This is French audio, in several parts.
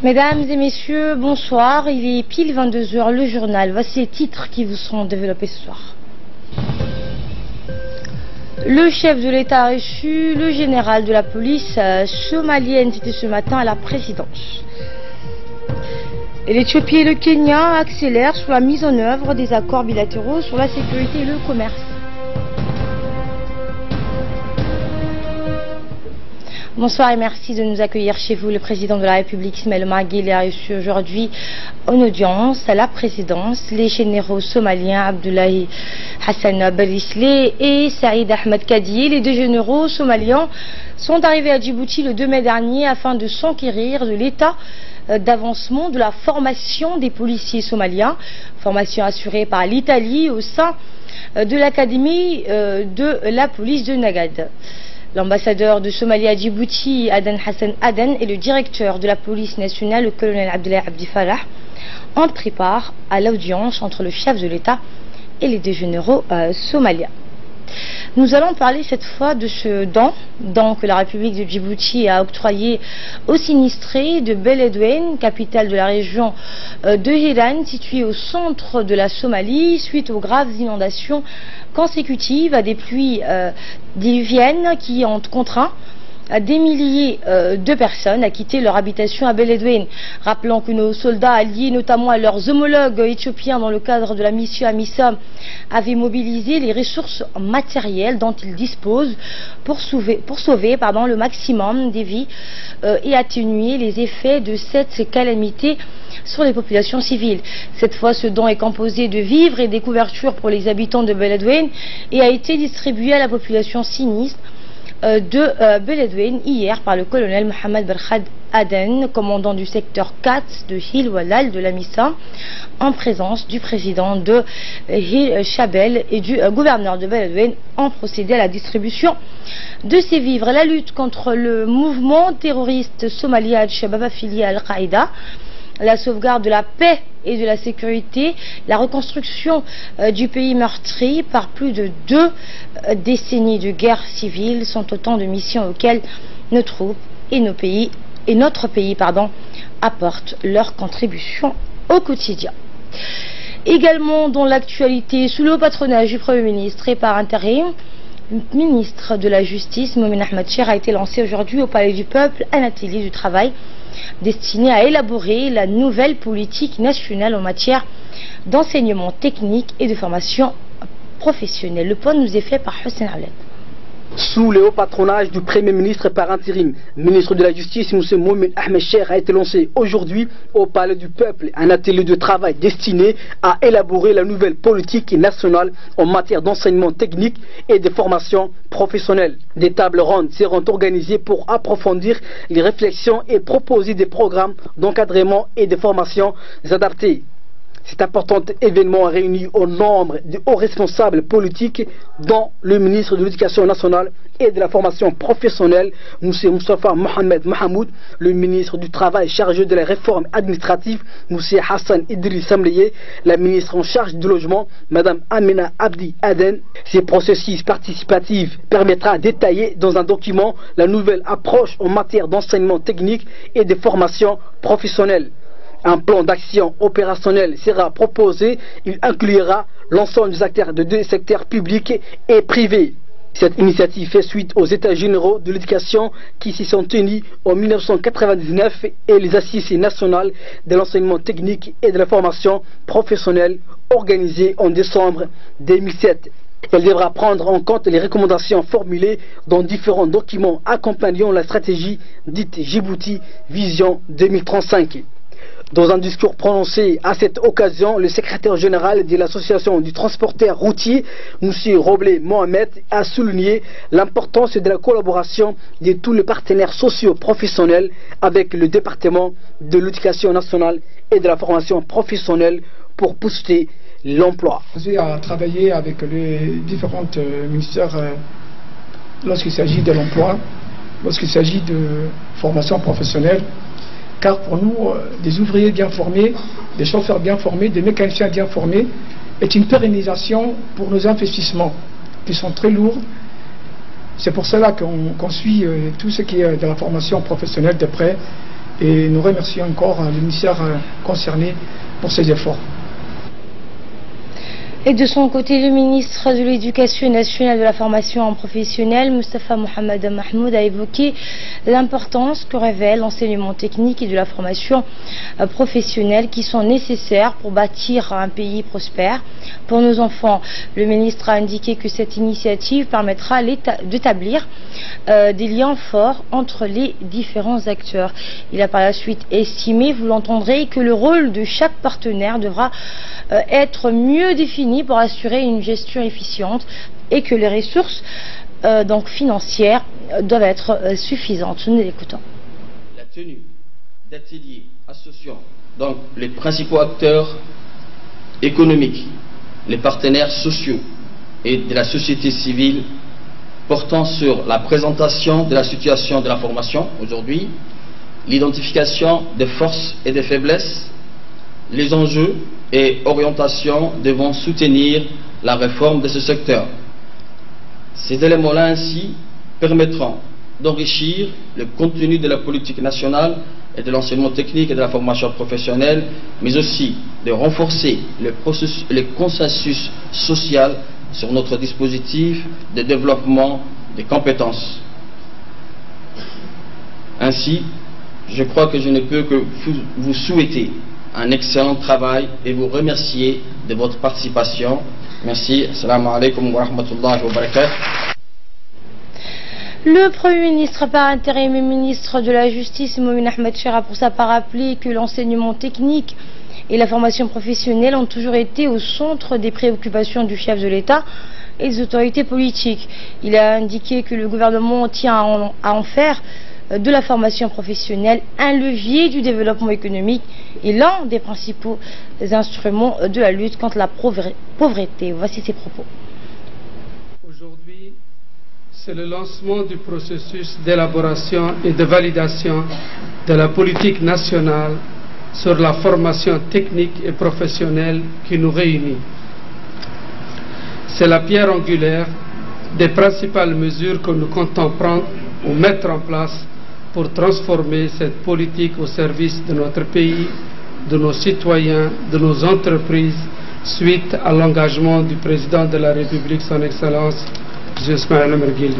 Mesdames et messieurs, bonsoir. Il est pile 22 h, le journal. Voici les titres qui vous seront développés ce soir. Le chef de l'État a reçu le général de la police somalienne. C'était ce matin à la présidence. Et l'Éthiopie et le Kenya accélèrent sur la mise en œuvre des accords bilatéraux sur la sécurité et le commerce. Bonsoir et merci de nous accueillir chez vous. Le président de la République, Ismaël Omar Guelleh, a reçu aujourd'hui en audience à la présidence les généraux somaliens Abdullahi Hassan Berisle et Saïd Ahmed Kadi. Les deux généraux somaliens sont arrivés à Djibouti le 2 mai dernier afin de s'enquérir de l'état d'avancement de la formation des policiers somaliens, formation assurée par l'Italie au sein de l'académie de la police de Nagad. L'ambassadeur de Somalie à Djibouti, Aden Hassan Aden, et le directeur de la police nationale, le colonel Abdullah Abdi Farah, ont pris part à l'audience entre le chef de l'État et les deux généraux somaliens. Nous allons parler cette fois de ce don que la République de Djibouti a octroyé aux sinistrés de Beledweyne, capitale de la région de Hiran, située au centre de la Somalie, suite aux graves inondations consécutives à des pluies diluviennes qui ont contraint des milliers de personnes à quitter leur habitation à Beledweyne. Rappelons que nos soldats alliés, notamment à leurs homologues éthiopiens dans le cadre de la mission AMISOM, avaient mobilisé les ressources matérielles dont ils disposent pour sauver le maximum des vies et atténuer les effets de cette calamité sur les populations civiles. Cette fois, ce don est composé de vivres et des couvertures pour les habitants de Beledweyne et a été distribué à la population sinistre de Beledweyne hier par le colonel Mohamed Berkhad Aden, commandant du secteur 4 de Hil Walal de la MISA, en présence du président de Hil Chabel et du gouverneur de Beledweyne, ont procédé à la distribution de ces vivres. La lutte contre le mouvement terroriste somalien Al-Shabaab affilié à Al-Qaïda, la sauvegarde de la paix et de la sécurité, la reconstruction du pays meurtri par plus de 2 décennies de guerre civile sont autant de missions auxquelles nos troupes et notre pays apportent leur contribution au quotidien. Également dans l'actualité, sous le patronage du Premier ministre et par intérim, le ministre de la Justice, Momin Ahmed Cher, a été lancé aujourd'hui au Palais du Peuple un atelier du travail destiné à élaborer la nouvelle politique nationale en matière d'enseignement technique et de formation professionnelle. Le point nous est fait par Hussein Aled. Sous le haut patronage du Premier ministre par intérim, ministre de la Justice, M. Momin Ahmed Cher, a été lancé aujourd'hui au Palais du Peuple un atelier de travail destiné à élaborer la nouvelle politique nationale en matière d'enseignement technique et de formation professionnelle. Des tables rondes seront organisées pour approfondir les réflexions et proposer des programmes d'encadrement et de formation adaptés. Cet important événement a réuni au nombre de hauts responsables politiques, dont le ministre de l'Éducation nationale et de la formation professionnelle, M. Moustapha Mohamed Mahamoud, le ministre du Travail chargé de la réforme administrative, M. Hassan Idriss Samliye, la ministre en charge du logement, Mme Amina Abdi Aden. Ces processus participatifs permettra de détailler dans un document la nouvelle approche en matière d'enseignement technique et de formation professionnelle. Un plan d'action opérationnel sera proposé. Il inclura l'ensemble des acteurs de deux secteurs publics et privés. Cette initiative fait suite aux États généraux de l'éducation qui s'y sont tenus en 1999 et les assises nationales de l'enseignement technique et de la formation professionnelle organisées en décembre 2007. Elle devra prendre en compte les recommandations formulées dans différents documents accompagnant la stratégie dite Djibouti Vision 2035. Dans un discours prononcé à cette occasion, le secrétaire général de l'association du transporteur routier, M. Roblé Mohamed, a souligné l'importance de la collaboration de tous les partenaires socio-professionnels avec le département de l'éducation nationale et de la formation professionnelle pour booster l'emploi. J'ai travaillé avec les différents ministères lorsqu'il s'agit de l'emploi, lorsqu'il s'agit de formation professionnelle. Car pour nous, des ouvriers bien formés, des chauffeurs bien formés, des mécaniciens bien formés, est une pérennisation pour nos investissements qui sont très lourds. C'est pour cela qu'on suit tout ce qui est de la formation professionnelle de près Et nous remercions encore le ministère concerné pour ses efforts. Et de son côté, le ministre de l'Éducation nationale et de la formation professionnelle, Moustapha Mohamed Mahmoud, a évoqué l'importance que révèle l'enseignement technique et de la formation professionnelle qui sont nécessaires pour bâtir un pays prospère pour nos enfants. Le ministre a indiqué que cette initiative permettra d'établir des liens forts entre les différents acteurs. Il a par la suite estimé, vous l'entendrez, que le rôle de chaque partenaire devra être mieux défini pour assurer une gestion efficiente et que les ressources donc financières doivent être suffisantes. Nous l'écoutons. La tenue d'ateliers associant donc les principaux acteurs économiques, les partenaires sociaux et de la société civile portant sur la présentation de la situation de la formation aujourd'hui, l'identification des forces et des faiblesses, les enjeux et orientations devront soutenir la réforme de ce secteur. Ces éléments-là ainsi permettront d'enrichir le contenu de la politique nationale et de l'enseignement technique et de la formation professionnelle, mais aussi de renforcer le consensus social sur notre dispositif de développement des compétences. Ainsi, je crois que je ne peux que vous souhaiter un excellent travail et vous remercier de votre participation. Merci. Assalamu alaikum wa rahmatullahi wa barakatuh. Le Premier ministre par intérim et ministre de la Justice, Momin Ahmed Cher, a pour sa part rappelé que l'enseignement technique et la formation professionnelle ont toujours été au centre des préoccupations du chef de l'État et des autorités politiques. Il a indiqué que le gouvernement tient à en faire de la formation professionnelle un levier du développement économique et l'un des principaux instruments de la lutte contre la pauvreté. Voici ses propos. Aujourd'hui, c'est le lancement du processus d'élaboration et de validation de la politique nationale sur la formation technique et professionnelle qui nous réunit. C'est la pierre angulaire des principales mesures que nous comptons prendre ou mettre en place pour transformer cette politique au service de notre pays, de nos citoyens, de nos entreprises, suite à l'engagement du président de la République, son Excellence, M. Ismaïla Omar Guelleh.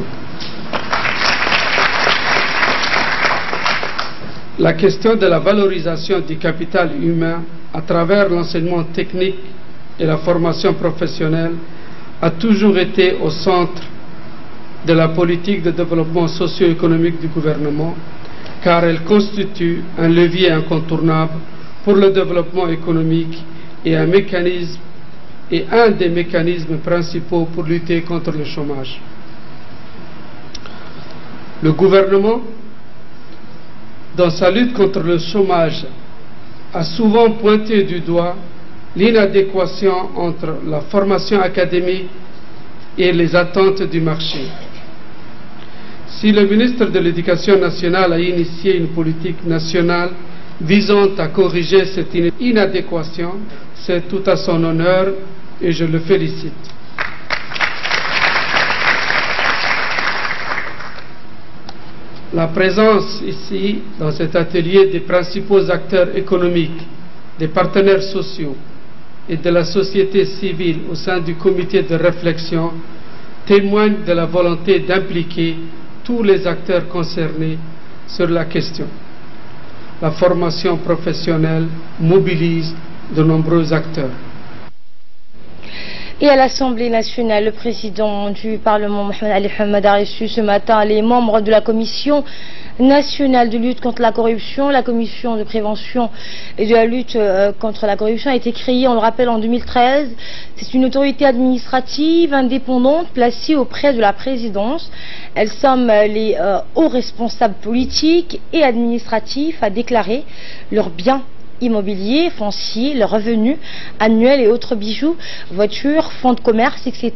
La question de la valorisation du capital humain à travers l'enseignement technique et la formation professionnelle a toujours été au centre de la politique de développement socio-économique du gouvernement, car elle constitue un levier incontournable pour le développement économique et un des mécanismes principaux pour lutter contre le chômage. Le gouvernement, dans sa lutte contre le chômage, a souvent pointé du doigt l'inadéquation entre la formation académique et les attentes du marché. Si le ministre de l'Éducation nationale a initié une politique nationale visant à corriger cette inadéquation, c'est tout à son honneur et je le félicite. La présence ici, dans cet atelier, des principaux acteurs économiques, des partenaires sociaux et de la société civile au sein du comité de réflexion témoigne de la volonté d'impliquer tous les acteurs concernés sur la question. La formation professionnelle mobilise de nombreux acteurs. Et à l'Assemblée nationale, le président du Parlement, Mohamed Ali Hamad, a reçu ce matin les membres de la Commission nationale de lutte contre la corruption. La commission de prévention et de la lutte contre la corruption a été créée, on le rappelle, en 2013. C'est une autorité administrative indépendante placée auprès de la présidence. Elle somme les hauts responsables politiques et administratifs à déclarer leurs biens immobiliers, fonciers, leurs revenus annuels et autres bijoux, voitures, fonds de commerce, etc.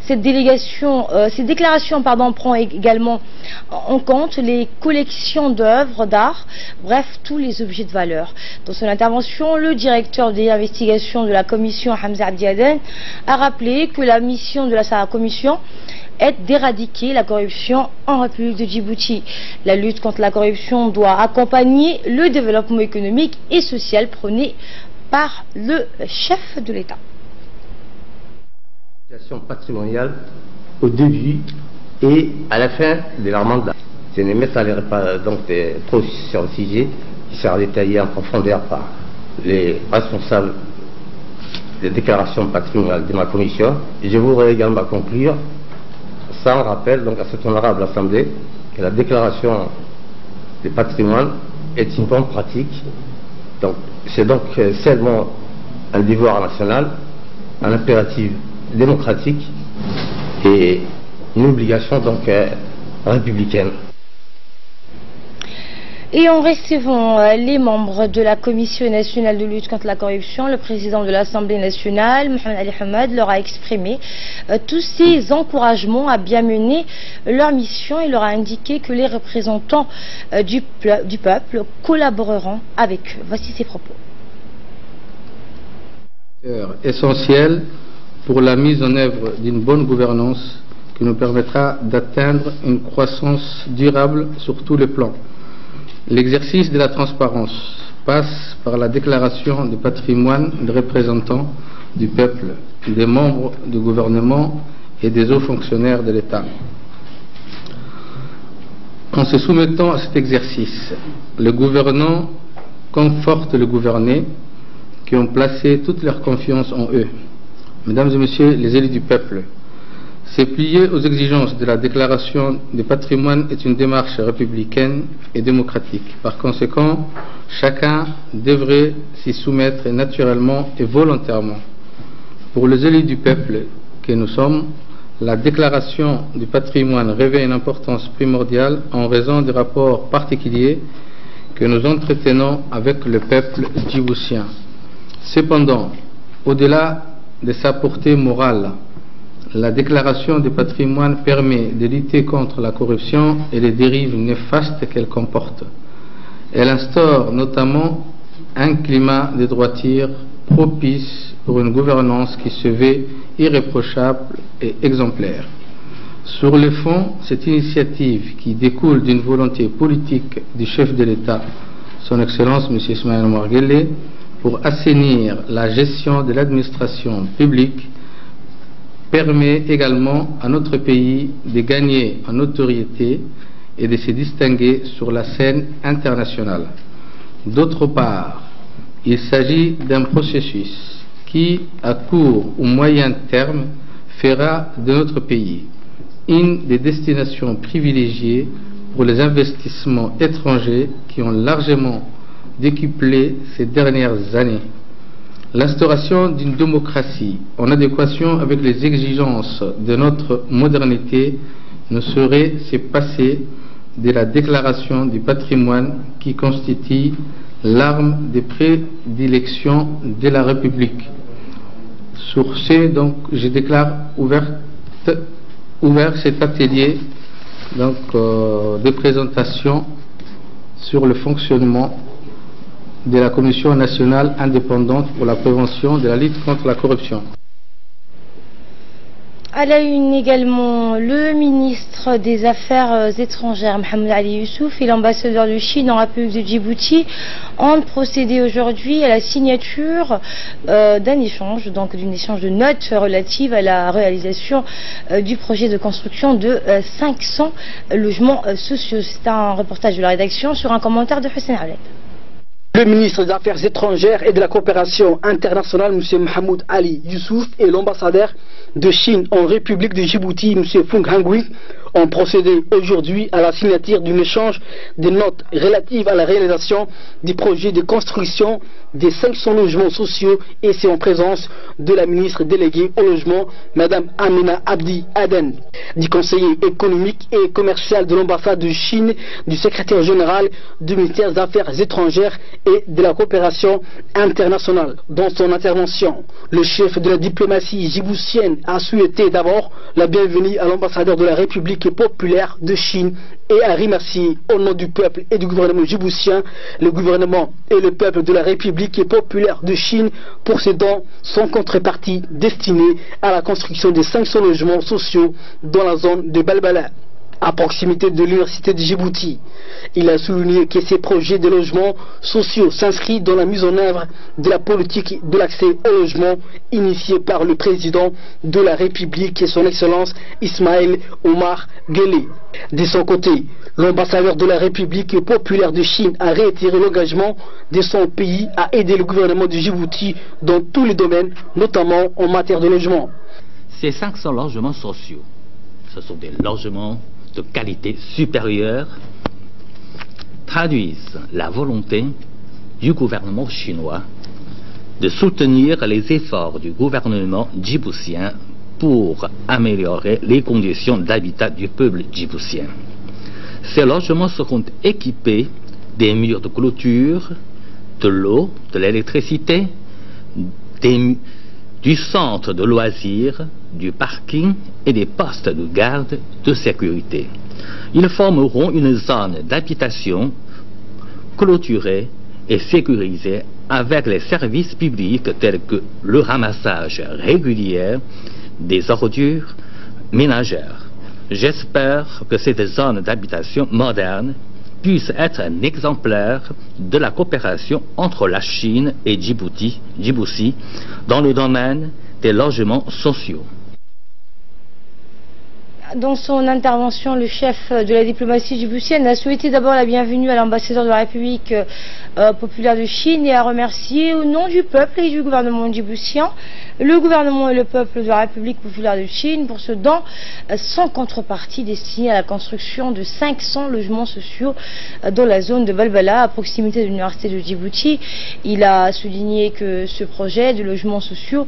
Cette déclaration prend également en compte les collections d'œuvres d'art, bref, tous les objets de valeur. Dans son intervention, le directeur des investigations de la commission, Hamza Abdiaden, a rappelé que la mission de sa commission est d'éradiquer la corruption en République de Djibouti. La lutte contre la corruption doit accompagner le développement économique et social prôné par le chef de l'État. Patrimoniale au début et à la fin de leur mandat. Je ne m'étalerai pas donc trop sur le sujet qui sera détaillé en profondeur par les responsables des déclarations patrimoniales de ma commission. Et je voudrais également conclure sans rappel donc à cette honorable assemblée que la déclaration de patrimoine est une bonne pratique. Donc c'est donc seulement un devoir national, un impératif démocratique et une obligation donc républicaine. Et en recevant les membres de la Commission nationale de lutte contre la corruption, le président de l'Assemblée nationale, Mohamed Ali Hamad, leur a exprimé tous ses encouragements à bien mener leur mission et leur a indiqué que les représentants du peuple collaboreront avec eux. Voici ses propos. Essentiel pour la mise en œuvre d'une bonne gouvernance qui nous permettra d'atteindre une croissance durable sur tous les plans. L'exercice de la transparence passe par la déclaration de patrimoine des représentants du peuple, des membres du gouvernement et des hauts fonctionnaires de l'État. En se soumettant à cet exercice, le gouvernant conforte le gouverné qui ont placé toute leur confiance en eux. Mesdames et messieurs les élus du peuple, se plier aux exigences de la déclaration de patrimoine est une démarche républicaine et démocratique. Par conséquent, chacun devrait s'y soumettre naturellement et volontairement. Pour les élus du peuple que nous sommes, la déclaration du patrimoine revêt une importance primordiale en raison des rapports particuliers que nous entretenons avec le peuple djiboutien. Cependant, au-delà de sa portée morale, la déclaration du patrimoine permet de lutter contre la corruption et les dérives néfastes qu'elle comporte. Elle instaure notamment un climat de droiture propice pour une gouvernance qui se veut irréprochable et exemplaire. Sur le fond, cette initiative qui découle d'une volonté politique du chef de l'État, son Excellence M. Ismaël Omar Guelleh, pour assainir la gestion de l'administration publique, permet également à notre pays de gagner en notoriété et de se distinguer sur la scène internationale. D'autre part, il s'agit d'un processus qui, à court ou moyen terme, fera de notre pays une des destinations privilégiées pour les investissements étrangers qui ont largement décuplé ces dernières années. L'instauration d'une démocratie en adéquation avec les exigences de notre modernité ne saurait se passer de la déclaration du patrimoine qui constitue l'arme de prédilection de la République. Sur ce, donc, je déclare ouvert cet atelier donc, de présentation sur le fonctionnement de la Commission nationale indépendante pour la prévention de la lutte contre la corruption. À la une également, le ministre des Affaires étrangères, Mohamed Ali Youssouf, et l'ambassadeur de Chine en République de Djibouti ont procédé aujourd'hui à la signature d'un échange, donc d'une échange de notes relatives à la réalisation du projet de construction de 500 logements sociaux. C'est un reportage de la rédaction sur un commentaire de Hussein Aouled. Le ministre des Affaires étrangères et de la coopération internationale, M. Mohamed Ali Youssouf, et l'ambassadeur de Chine en République de Djibouti, M. Fung Hangui, ont procédé aujourd'hui à la signature d'un échange de notes relatives à la réalisation du projet de construction des 500 logements sociaux, et c'est en présence de la ministre déléguée au logement, Mme Amina Abdi Aden, du conseiller économique et commercial de l'ambassade de Chine, du secrétaire général du ministère des Affaires étrangères et de la coopération internationale. Dans son intervention, le chef de la diplomatie djiboutienne a souhaité d'abord la bienvenue à l'ambassadeur de la République République populaire de Chine et a remercié au nom du peuple et du gouvernement djiboutien, le gouvernement et le peuple de la République populaire de Chine pour ces dons sans contrepartie destinés à la construction de 500 logements sociaux dans la zone de Balbala, à proximité de l'université de Djibouti. Il a souligné que ces projets de logements sociaux s'inscrivent dans la mise en œuvre de la politique de l'accès au logement initiée par le président de la République et son Excellence Ismaël Omar Guelleh. De son côté, l'ambassadeur de la République populaire de Chine a réitéré l'engagement de son pays à aider le gouvernement de Djibouti dans tous les domaines, notamment en matière de logement. Ces 500 logements sociaux, ce sont des logements de qualité supérieure, traduisent la volonté du gouvernement chinois de soutenir les efforts du gouvernement djiboutien pour améliorer les conditions d'habitat du peuple djiboutien. Ces logements seront équipés des murs de clôture, de l'eau, de l'électricité, du centre de loisirs, du parking et des postes de garde de sécurité. Ils formeront une zone d'habitation clôturée et sécurisée avec les services publics tels que le ramassage régulier des ordures ménagères. J'espère que cette zone d'habitation moderne puisse être un exemplaire de la coopération entre la Chine et Djibouti dans le domaine des logements sociaux. Dans son intervention, le chef de la diplomatie djiboutienne a souhaité d'abord la bienvenue à l'ambassadeur de la République populaire de Chine et a remercié au nom du peuple et du gouvernement djiboutien le gouvernement et le peuple de la République populaire de Chine pour ce don sans contrepartie destiné à la construction de 500 logements sociaux dans la zone de Balbala à proximité de l'université de Djibouti. Il a souligné que ce projet de logements sociaux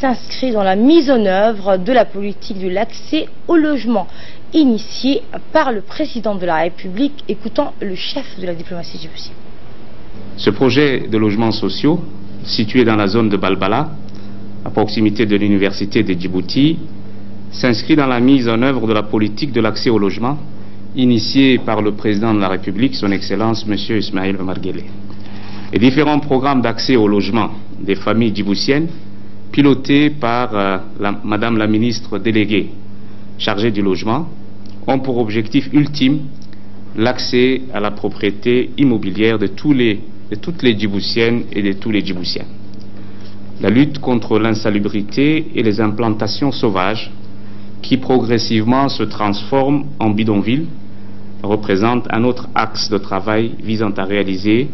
s'inscrit dans la mise en œuvre de la politique de l'accès au logement initié par le président de la République. Écoutons le chef de la diplomatie djiboutienne. Ce projet de logements sociaux, situé dans la zone de Balbala, à proximité de l'université de Djibouti, s'inscrit dans la mise en œuvre de la politique de l'accès au logement initiée par le président de la République, son Excellence M. Ismaël Omar Guelleh. Les différents programmes d'accès au logement des familles djiboutiennes, pilotés par Madame la ministre déléguée chargée du logement, ont pour objectif ultime l'accès à la propriété immobilière de toutes les Djiboutiennes et de tous les Djiboutiens. La lutte contre l'insalubrité et les implantations sauvages qui progressivement se transforment en bidonvilles représente un autre axe de travail visant à réaliser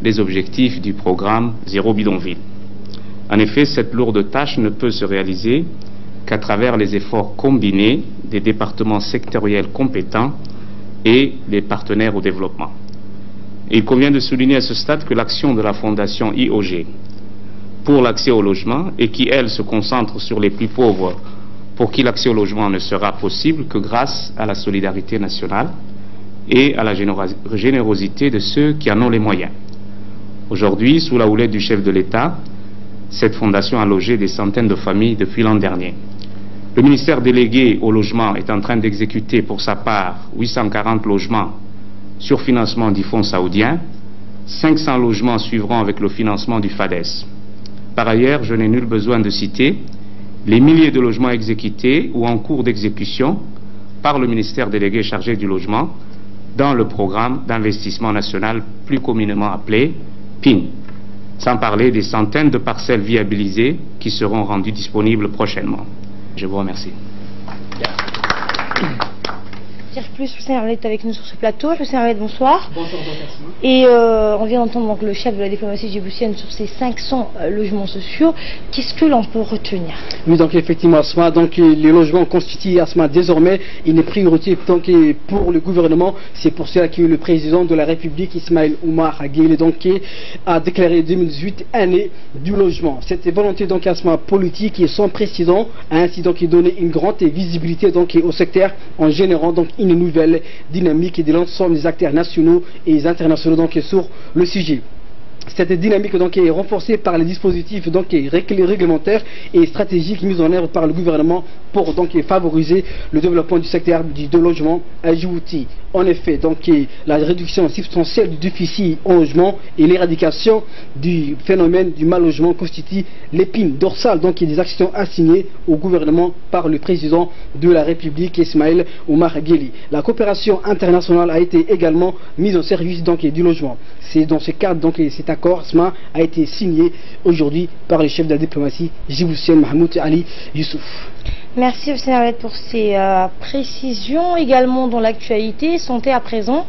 les objectifs du programme Zéro Bidonville. En effet, cette lourde tâche ne peut se réaliser qu'à travers les efforts combinés des départements sectoriels compétents et les partenaires au développement. Et il convient de souligner à ce stade que l'action de la Fondation IOG pour l'accès au logement, et qui, elle, se concentre sur les plus pauvres, pour qui l'accès au logement ne sera possible que grâce à la solidarité nationale et à la générosité de ceux qui en ont les moyens. Aujourd'hui, sous la houlette du chef de l'État, cette fondation a logé des centaines de familles depuis l'an dernier. Le ministère délégué au logement est en train d'exécuter pour sa part 840 logements sur financement du fonds saoudien. 500 logements suivront avec le financement du FADES. Par ailleurs, je n'ai nul besoin de citer les milliers de logements exécutés ou en cours d'exécution par le ministère délégué chargé du logement dans le programme d'investissement national plus communément appelé PIN, sans parler des centaines de parcelles viabilisées qui seront rendues disponibles prochainement. Je vous remercie. Plus Hussein est avec nous sur ce plateau. Hussein, bonsoir. Bonsoir, et on vient d'entendre donc le chef de la diplomatie djiboutienne sur ces 500 logements sociaux. Qu'est-ce que l'on peut retenir? Oui, donc effectivement, Asma, donc les logements constituent Asma désormais une priorité donc, pour le gouvernement. C'est pour cela que le président de la République, Ismaël Omar Guelleh, donc a déclaré 2018 année du logement. Cette volonté donc Asma politique et sans précédent a ainsi donc donné une grande visibilité donc au secteur en générant donc une nouvelle dynamique de l'ensemble des acteurs nationaux et internationaux donc sur le sujet. Cette dynamique donc est renforcée par les dispositifs donc réglementaires et stratégiques mis en œuvre par le gouvernement pour donc favoriser le développement du secteur de logement à Djibouti. En effet, donc la réduction substantielle du déficit en logement et l'éradication du phénomène du mal logement constituent l'épine dorsale donc des actions assignées au gouvernement par le président de la République Ismaël Omar Guelleh. La coopération internationale a été également mise au service donc du logement. C'est dans ce cadre donc cet accord SMA a été signé aujourd'hui par le chef de la diplomatie djiboutienne Mahmoud Ali Youssouf. Merci Hossein Ahmed pour ces précisions. Également dans l'actualité, santé à présent,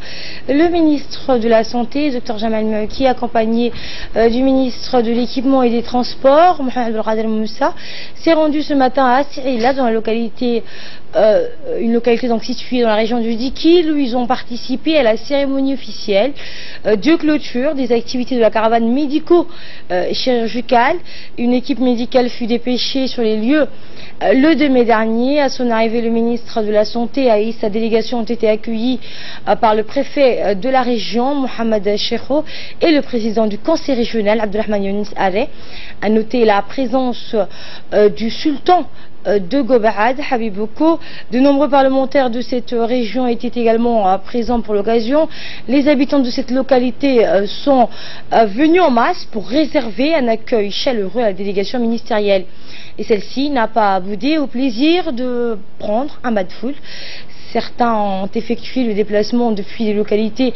le ministre de la Santé, Dr Jamal Mewaki, accompagné du ministre de l'Équipement et des Transports, Mohamed Abdelkader Moussa, s'est rendu ce matin à Asirila, dans la localité, une localité donc située dans la région du Dikil, où ils ont participé à la cérémonie officielle de clôture des activités de la caravane médico-chirurgicale. Une équipe médicale fut dépêchée sur les lieux le 2 mai dernier. À son arrivée, le ministre de la Santé et sa délégation ont été accueillis par le préfet de la région, Mohamed Chekho, et le président du conseil régional, Abdelrahman Younis Aré. À noter la présence du sultan de Gobaad, Habib Boko. De nombreux parlementaires de cette région étaient également présents pour l'occasion. Les habitants de cette localité sont venus en masse pour réserver un accueil chaleureux à la délégation ministérielle. Et celle-ci n'a pas boudé au plaisir de prendre un bain de foule. Certains ont effectué le déplacement depuis les localités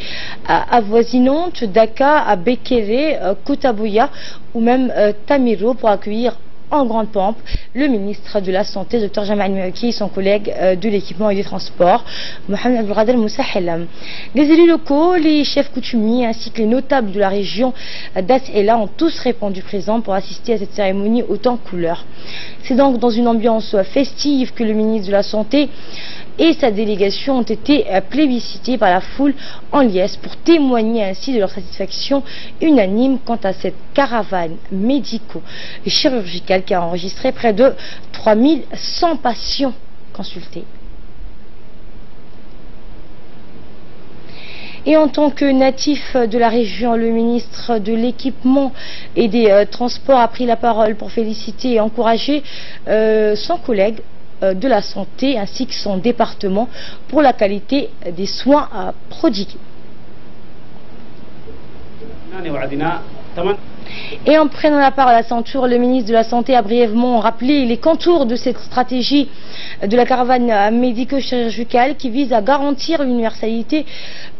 avoisinantes, Daka, Bekele, Kotabouya ou même Tamiro pour accueillir en grande pompe le ministre de la Santé, Dr Jamal Mewaki, et son collègue de l'équipement et des transports, Mohamed Abdelkader Moussa Hellam. Les élus locaux, les chefs coutumiers ainsi que les notables de la région d'As'ela ont tous répondu présents pour assister à cette cérémonie haute en couleurs. C'est donc dans une ambiance festive que le ministre de la Santé et sa délégation ont été plébiscités par la foule en liesse pour témoigner ainsi de leur satisfaction unanime quant à cette caravane médico-chirurgicale qui a enregistré près de 3100 patients consultés. Et en tant que natif de la région, le ministre de l'Équipement et des Transports a pris la parole pour féliciter et encourager son collègue de la santé ainsi que son département pour la qualité des soins prodigués. Et en prenant la parole à la ceinture, le ministre de la Santé a brièvement rappelé les contours de cette stratégie de la caravane médico-chirurgicale qui vise à garantir l'universalité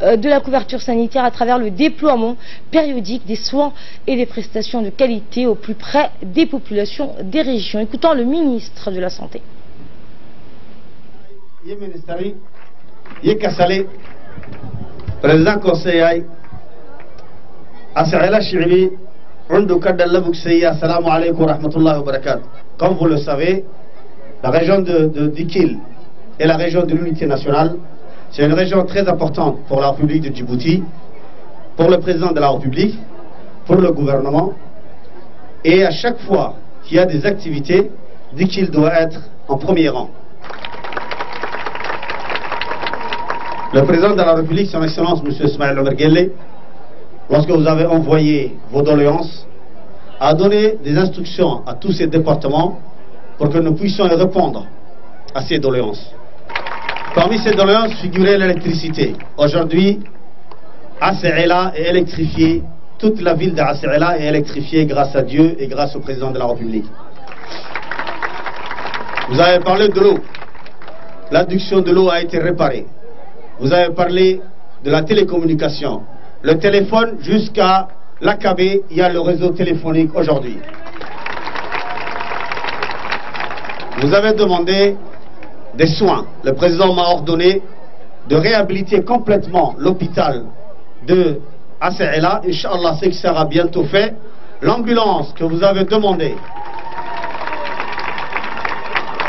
de la couverture sanitaire à travers le déploiement périodique des soins et des prestations de qualité au plus près des populations des régions. Écoutons le ministre de la Santé. président conseil As'ela Chiribi Assalamu alaikum wa rahmatullahi wa barakatuh. Comme vous le savez, la région de Dikil et la région de l'unité nationale, c'est une région très importante pour la République de Djibouti, pour le président de la République, pour le gouvernement. Et à chaque fois qu'il y a des activités, Dikil doit être en premier rang. Le président de la République, son Excellence M. Ismaël Omar Guelleh, lorsque vous avez envoyé vos doléances, a donné des instructions à tous ces départements pour que nous puissions répondre à ces doléances. Parmi ces doléances figurait l'électricité. Aujourd'hui, As'ela est électrifiée, toute la ville d'As'ela est électrifiée grâce à Dieu et grâce au président de la République. Vous avez parlé de l'eau. L'adduction de l'eau a été réparée. Vous avez parlé de la télécommunication. Le téléphone jusqu'à l'AKB, il y a le réseau téléphonique aujourd'hui. Vous avez demandé des soins. Le président m'a ordonné de réhabiliter complètement l'hôpital de As'ela. Inch'Allah, c'est que ça sera bientôt fait. L'ambulance que vous avez demandé,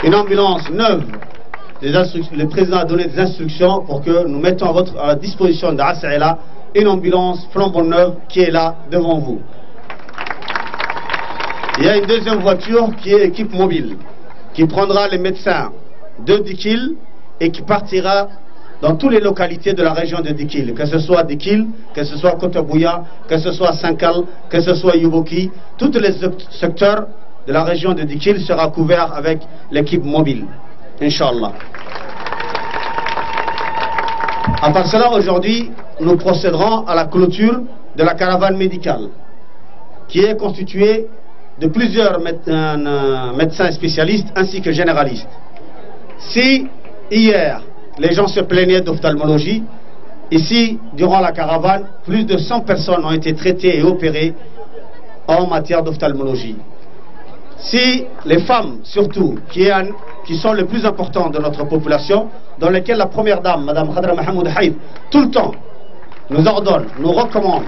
une ambulance neuve, le président a donné des instructions pour que nous mettons à la disposition d'As'ela une ambulance flambant neuve qui est là devant vous. Il y a une deuxième voiture qui est équipe mobile, qui prendra les médecins de Dikil et qui partira dans toutes les localités de la région de Dikil, que ce soit Dikil, que ce soit Kotabouya, que ce soit Sankal, que ce soit Yuboki, tous les secteurs de la région de Dikil sera couvert avec l'équipe mobile, Inch'Allah. À part cela, aujourd'hui, nous procéderons à la clôture de la caravane médicale, qui est constituée de plusieurs médecins spécialistes ainsi que généralistes. Si hier, les gens se plaignaient d'ophtalmologie, ici, durant la caravane, plus de 100 personnes ont été traitées et opérées en matière d'ophtalmologie. Si les femmes, surtout, qui sont les plus importantes de notre population, dans lesquelles la première dame, Mme Khadra Mahamoud Haïd, tout le temps, nous ordonne, nous recommande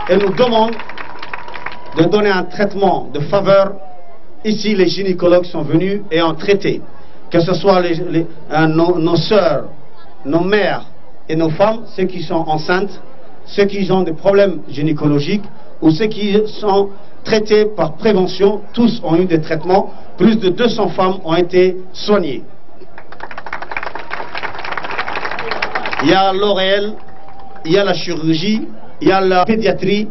et nous demande de donner un traitement de faveur. Ici, les gynécologues sont venus et ont traité, que ce soit nos sœurs, nos mères et nos femmes, ceux qui sont enceintes, ceux qui ont des problèmes gynécologiques ou ceux qui sont traités par prévention, tous ont eu des traitements. Plus de 200 femmes ont été soignées. Il y a l'ORL, il y a la chirurgie, il y a la pédiatrie.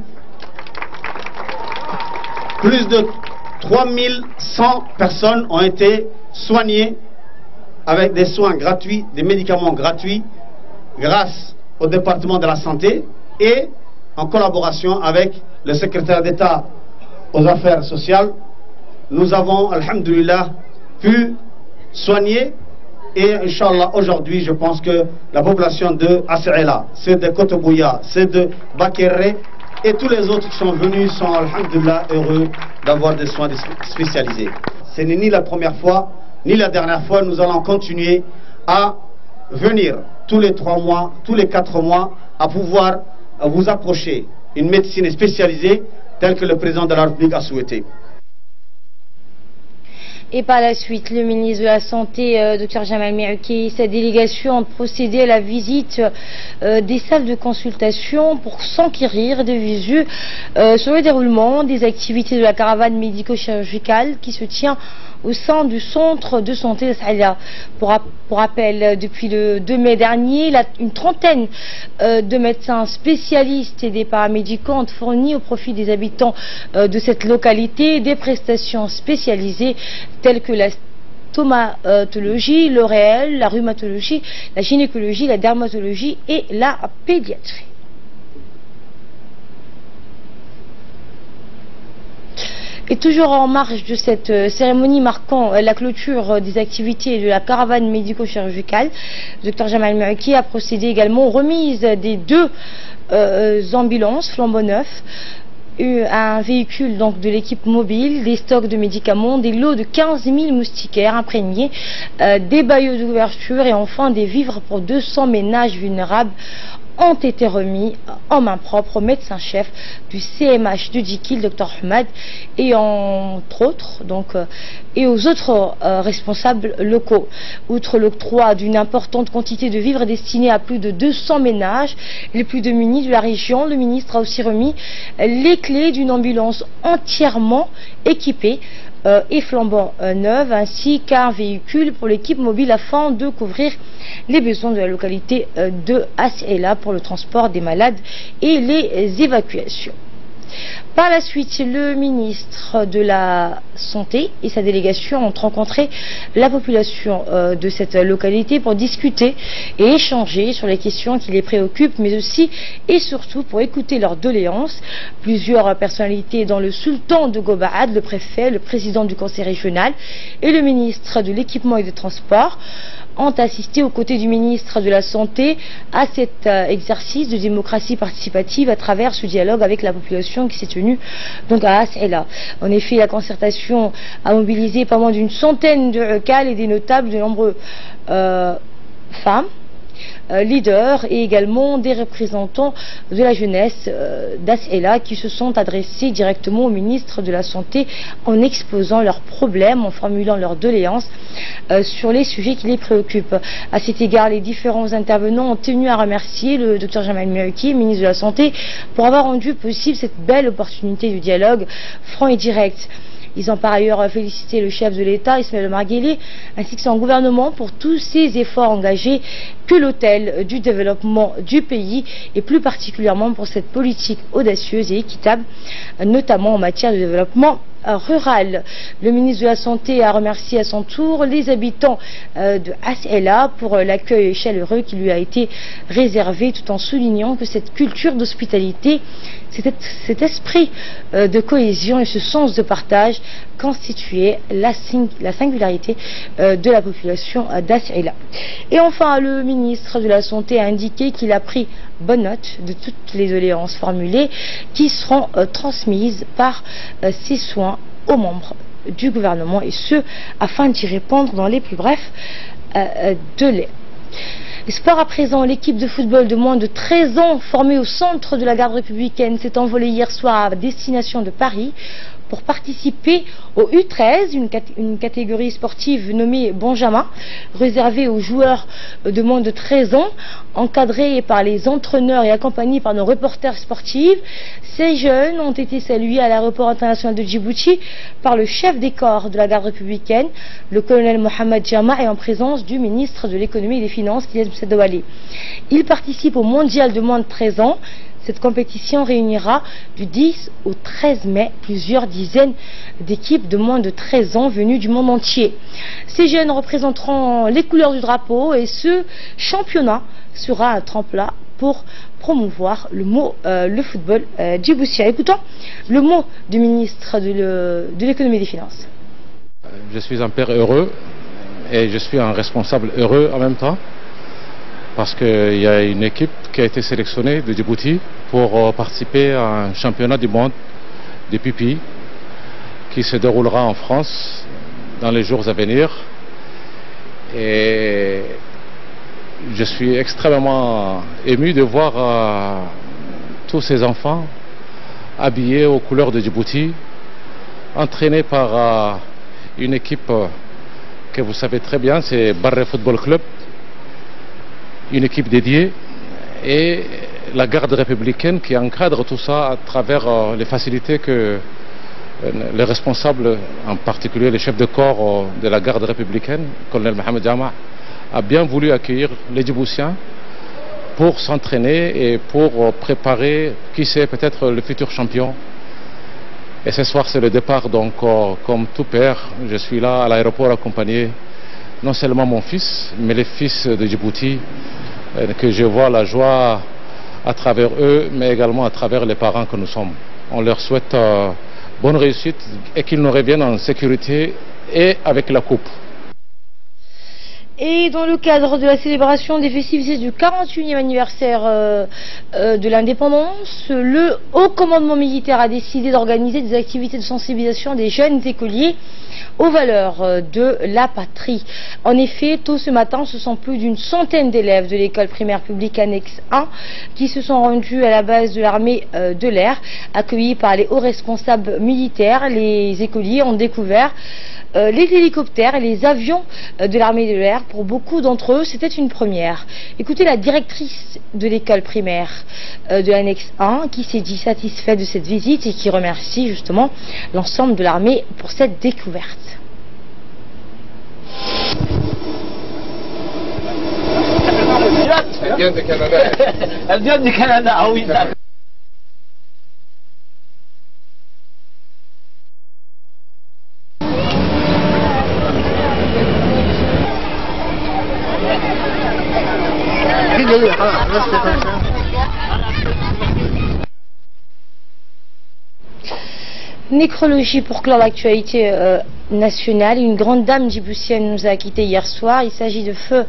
Plus de 3100 personnes ont été soignées avec des soins gratuits, des médicaments gratuits, grâce au département de la santé et en collaboration avec le secrétaire d'État aux affaires sociales. Nous avons, alhamdulillah, pu soigner. Et Inch'Allah, aujourd'hui, je pense que la population de As'ela, c'est de Kotabouya, c'est de Bakéré, et tous les autres qui sont venus sont, alhamdulillah, heureux d'avoir des soins spécialisés. Ce n'est ni la première fois, ni la dernière fois. Nous allons continuer à venir tous les 3 mois, tous les 4 mois, à pouvoir vous approcher une médecine spécialisée telle que le président de la République a souhaité. Et par la suite, le ministre de la Santé, Dr Jamal Merouki, et sa délégation ont procédé à la visite des salles de consultation pour s'enquérir de visu sur le déroulement des activités de la caravane médico-chirurgicale qui se tient au sein du centre de santé de Saïla. Pour rappel, depuis le 2 mai dernier, une trentaine de médecins spécialistes et des paramédicaux ont fourni au profit des habitants de cette localité des prestations spécialisées telles que la stomatologie, l'ORL, la rhumatologie, la gynécologie, la dermatologie et la pédiatrie. Et toujours en marge de cette cérémonie marquant la clôture des activités de la caravane médico-chirurgicale, Dr Jamal Merouki a procédé également aux remises des 2 ambulances flambant neufs, un véhicule donc de l'équipe mobile, des stocks de médicaments, des lots de 15 000 moustiquaires imprégnés, des baillots d'ouverture et enfin des vivres pour 200 ménages vulnérables ont été remis en main propre au médecin-chef du CMH de Dikil, Dr Ahmad, et entre autres, et aux autres responsables locaux. Outre l'octroi d'une importante quantité de vivres destinés à plus de 200 ménages les plus démunis de la région, le ministre a aussi remis les clés d'une ambulance entièrement équipée et flambant neuve, ainsi qu'un véhicule pour l'équipe mobile afin de couvrir les besoins de la localité de As'ela pour le transport des malades et les évacuations. Par la suite, le ministre de la Santé et sa délégation ont rencontré la population de cette localité pour discuter et échanger sur les questions qui les préoccupent, mais aussi et surtout pour écouter leurs doléances. Plusieurs personnalités, dont le sultan de Gobaad, le préfet, le président du conseil régional et le ministre de l'équipement et des transports, ont assisté aux côtés du ministre de la Santé à cet exercice de démocratie participative à travers ce dialogue avec la population qui s'est tenu donc à As'ela. En effet, la concertation a mobilisé pas moins d'une centaine de recals et des notables, de nombreux femmes, leaders et également des représentants de la jeunesse d'As'ela qui se sont adressés directement au ministre de la Santé en exposant leurs problèmes, en formulant leurs doléances sur les sujets qui les préoccupent. À cet égard, les différents intervenants ont tenu à remercier le Dr Jamal Merouki, ministre de la Santé, pour avoir rendu possible cette belle opportunité du dialogue franc et direct. Ils ont par ailleurs félicité le chef de l'État, Ismaël Omar Guelleh, ainsi que son gouvernement pour tous ces efforts engagés que l'autel du développement du pays et plus particulièrement pour cette politique audacieuse et équitable, notamment en matière de développement rural. Le ministre de la Santé a remercié à son tour les habitants de As'ela pour l'accueil chaleureux qui lui a été réservé, tout en soulignant que cette culture d'hospitalité, cet esprit de cohésion et ce sens de partage constituait la singularité de la population d'As'ela. Et enfin, le ministre de la Santé a indiqué qu'il a pris bonne note de toutes les doléances formulées qui seront transmises par ces soins aux membres du gouvernement, et ce afin d'y répondre dans les plus brefs délais. Sport à présent, l'équipe de football de moins de 13 ans formée au centre de la garde républicaine s'est envolée hier soir à destination de Paris pour participer au U13, une catégorie sportive nommée Benjamin, réservée aux joueurs de moins de 13 ans, encadrés par les entraîneurs et accompagnés par nos reporters sportifs. Ces jeunes ont été salués à l'aéroport international de Djibouti par le chef des corps de la garde républicaine, le colonel Mohamed Jama, et en présence du ministre de l'économie et des finances, Ilyas Mssadouali. Ils participent au mondial de moins de 13 ans. Cette compétition réunira du 10 au 13 mai plusieurs dizaines d'équipes de moins de 13 ans venues du monde entier. Ces jeunes représenteront les couleurs du drapeau et ce championnat sera un tremplin pour promouvoir le football djiboutien. Écoutons le mot du ministre de l'économie et des finances. Je suis un père heureux et je suis un responsable heureux en même temps, parce qu'il y a une équipe qui a été sélectionnée de Djibouti pour participer à un championnat du monde de pipi qui se déroulera en France dans les jours à venir. Et je suis extrêmement ému de voir tous ces enfants habillés aux couleurs de Djibouti, entraînés par une équipe que vous savez très bien, c'est Barre Football Club, une équipe dédiée, et la garde républicaine qui encadre tout ça à travers les facilités que les responsables, en particulier le chef de corps de la garde républicaine, colonel Mohamed Jama, a bien voulu accueillir les Djiboutiens pour s'entraîner et pour préparer, qui sait, peut-être le futur champion. Et ce soir c'est le départ, donc comme tout père, je suis là à l'aéroport accompagné non seulement mon fils, mais les fils de Djibouti, que je vois la joie à travers eux, mais également à travers les parents que nous sommes. On leur souhaite bonne réussite et qu'ils nous reviennent en sécurité et avec la coupe. Et dans le cadre de la célébration des festivités du 41e anniversaire de l'indépendance, le Haut Commandement militaire a décidé d'organiser des activités de sensibilisation des jeunes écoliers aux valeurs de la patrie. En effet, tôt ce matin, ce sont plus d'une centaine d'élèves de l'école primaire publique annexe 1 qui se sont rendus à la base de l'armée de l'air, accueillis par les hauts responsables militaires. Les écoliers ont découvert les hélicoptères et les avions de l'armée de l'air. Pour beaucoup d'entre eux, c'était une première. Écoutez la directrice de l'école primaire de l'annexe 1 qui s'est dit satisfaite de cette visite et qui remercie justement l'ensemble de l'armée pour cette découverte. Elle vient de Canada. Elle vient du Canada, ah oui, ça. Nécrologie pour clore l'actualité nationale. Une grande dame djiboutienne nous a quittés hier soir. Il s'agit de feu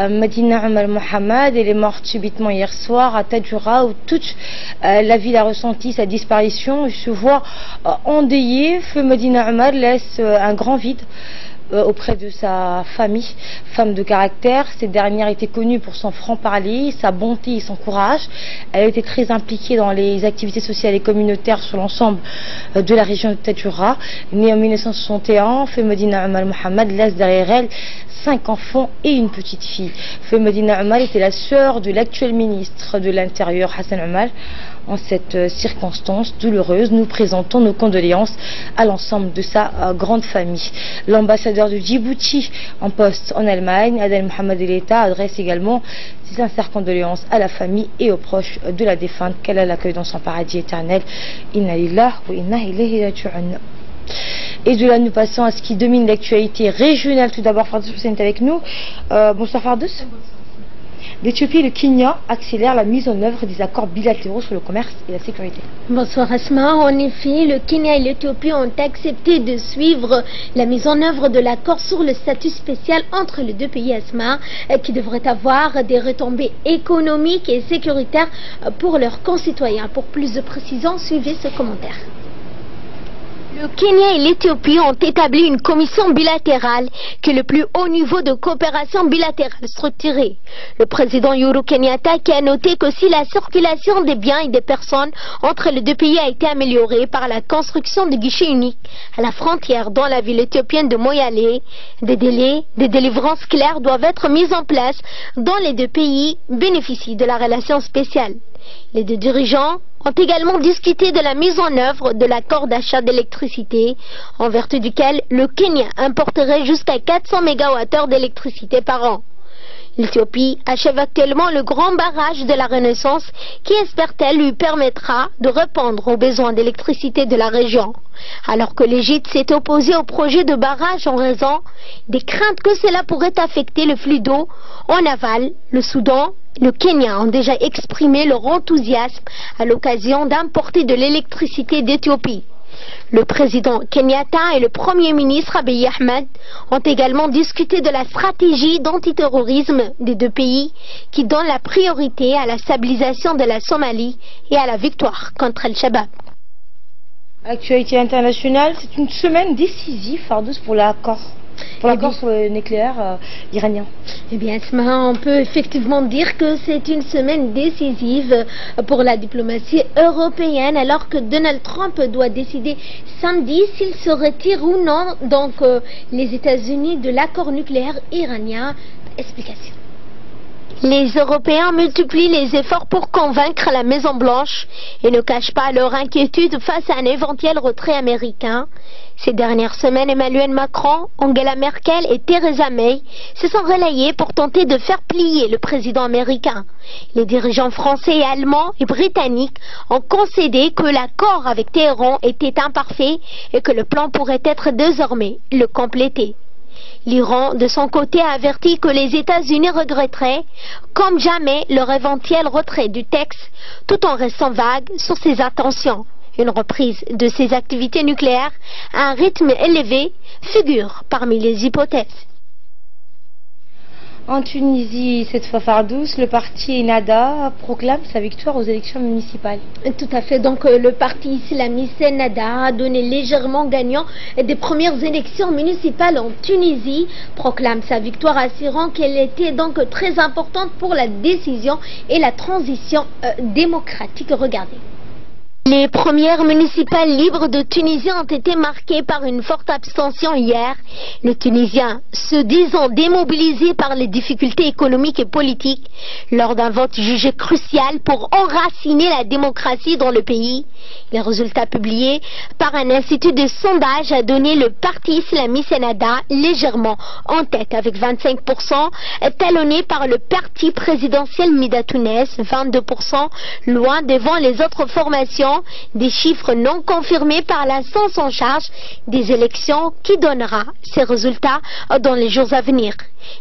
Medina Omar Mohamed. Elle est morte subitement hier soir à Tadjoura, où toute la ville a ressenti sa disparition. Il se voit endeuillé. Feu Medina Omar laisse un grand vide auprès de sa famille, femme de caractère. Cette dernière était connue pour son franc-parler, sa bonté et son courage. Elle était très impliquée dans les activités sociales et communautaires sur l'ensemble de la région de Tadjoura. Née en 1961, Feu Medina Omar Mohamed laisse derrière elle 5 enfants et une petite fille. Feu Medina Omar était la sœur de l'actuel ministre de l'Intérieur Hassan Omar. En cette circonstance douloureuse, nous présentons nos condoléances à l'ensemble de sa grande famille. L'ambassadeur de Djibouti en poste en Allemagne, Adel Mohamed El Etta, adresse également ses sincères condoléances à la famille et aux proches de la défunte, qu'Allah l'accueille dans son paradis éternel. Inna lillahi wa inna ilayhi raji'un. Et de là, nous passons à ce qui domine l'actualité régionale. Tout d'abord, Fardous Hussein est avec nous. Bonsoir Fardous. L'Éthiopie et le Kenya accélèrent la mise en œuvre des accords bilatéraux sur le commerce et la sécurité. Bonsoir Asma. En effet, le Kenya et l'Éthiopie ont accepté de suivre la mise en œuvre de l'accord sur le statut spécial entre les deux pays, Asma, qui devrait avoir des retombées économiques et sécuritaires pour leurs concitoyens. Pour plus de précisions, suivez ce commentaire. Le Kenya et l'Éthiopie ont établi une commission bilatérale qui est le plus haut niveau de coopération bilatérale structurée. Le président Uhuru Kenyatta qui a noté que si la circulation des biens et des personnes entre les deux pays a été améliorée par la construction de guichets uniques à la frontière dans la ville éthiopienne de Moyale, des délais de délivrance clairs doivent être mis en place dont les deux pays bénéficient de la relation spéciale. Les deux dirigeants ont également discuté de la mise en œuvre de l'accord d'achat d'électricité, en vertu duquel le Kenya importerait jusqu'à 400 MWh d'électricité par an. L'Éthiopie achève actuellement le grand barrage de la Renaissance qui, espère-t-elle, lui permettra de répondre aux besoins d'électricité de la région. Alors que l'Égypte s'est opposée au projet de barrage en raison des craintes que cela pourrait affecter le flux d'eau en aval, le Soudan et le Kenya ont déjà exprimé leur enthousiasme à l'occasion d'importer de l'électricité d'Éthiopie. Le président Kenyatta et le premier ministre Abiy Ahmed ont également discuté de la stratégie d'antiterrorisme des deux pays qui donne la priorité à la stabilisation de la Somalie et à la victoire contre Al-Shabaab. Actualité internationale, c'est une semaine décisive, Fardous, pour l'accord sur le nucléaire iranien. Eh bien, Asma, on peut effectivement dire que c'est une semaine décisive pour la diplomatie européenne, alors que Donald Trump doit décider samedi s'il se retire ou non, donc les États-Unis, de l'accord nucléaire iranien. Explication. Les Européens multiplient les efforts pour convaincre la Maison-Blanche et ne cachent pas leur inquiétude face à un éventuel retrait américain. Ces dernières semaines, Emmanuel Macron, Angela Merkel et Theresa May se sont relayés pour tenter de faire plier le président américain. Les dirigeants français et allemands et britanniques ont concédé que l'accord avec Téhéran était imparfait et que le plan pourrait être désormais le compléter. L'Iran, de son côté, a averti que les États-Unis regretteraient, comme jamais, leur éventuel retrait du texte, tout en restant vague sur ses intentions. Une reprise de ses activités nucléaires à un rythme élevé figure parmi les hypothèses. En Tunisie, cette fois Fardous, le parti Ennahda proclame sa victoire aux élections municipales. Tout à fait, donc le parti islamiste Ennahda a donné légèrement gagnant des premières élections municipales en Tunisie, proclame sa victoire assurant qu'elle était donc très importante pour la décision et la transition démocratique. Regardez. Les premières municipales libres de Tunisie ont été marquées par une forte abstention hier. Les Tunisiens, se disant démobilisés par les difficultés économiques et politiques, lors d'un vote jugé crucial pour enraciner la démocratie dans le pays. Les résultats publiés par un institut de sondage a donné le parti islamiste Ennahda légèrement en tête avec 25%, talonné par le parti présidentiel Midatounès, 22%, loin devant les autres formations. Des chiffres non confirmés par l'instance en charge des élections qui donnera ses résultats dans les jours à venir.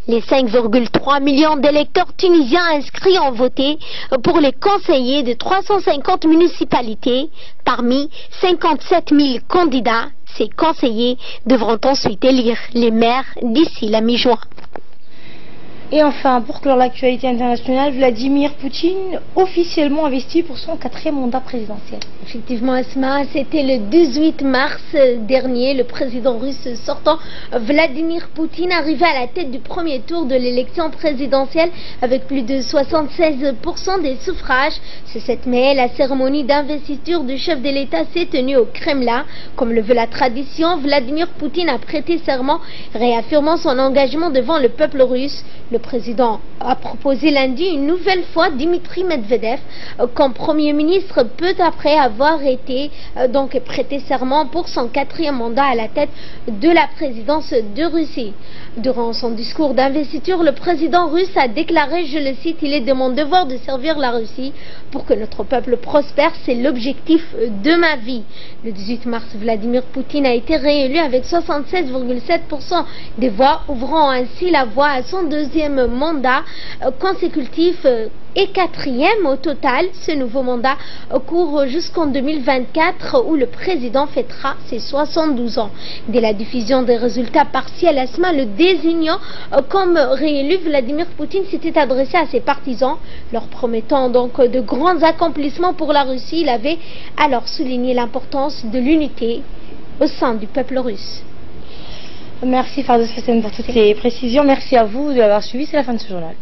Les 5,3 millions d'électeurs tunisiens inscrits ont voté pour les conseillers de 350 municipalités. Parmi 57 000 candidats, ces conseillers devront ensuite élire les maires d'ici la mi-juin. Et enfin, pour clore l'actualité internationale, Vladimir Poutine officiellement investi pour son 4e mandat présidentiel. Effectivement, Asma, c'était le 18 mars dernier. Le président russe sortant, Vladimir Poutine, arrivait à la tête du premier tour de l'élection présidentielle avec plus de 76% des suffrages. Ce 7 mai, la cérémonie d'investiture du chef de l'État s'est tenue au Kremlin. Comme le veut la tradition, Vladimir Poutine a prêté serment, réaffirmant son engagement devant le peuple russe. Le Le président a proposé lundi une nouvelle fois Dimitri Medvedev comme Premier ministre peu après avoir été donc prêté serment pour son 4e mandat à la tête de la présidence de Russie. Durant son discours d'investiture, le président russe a déclaré, je le cite, « Il est de mon devoir de servir la Russie pour que notre peuple prospère, c'est l'objectif de ma vie ». Le 18 mars, Vladimir Poutine a été réélu avec 76,7% des voix, ouvrant ainsi la voie à son 2e mandat consécutif et 4e au total. Ce nouveau mandat court jusqu'en 2024 où le président fêtera ses 72 ans. Dès la diffusion des résultats partiels, Asma le désignant comme réélu, Vladimir Poutine s'était adressé à ses partisans, leur promettant donc de grands accomplissements pour la Russie. Il avait alors souligné l'importance de l'unité au sein du peuple russe. Merci Fardos Fassem pour toutes ces précisions. Merci à vous de l'avoir suivi. C'est la fin de ce journal.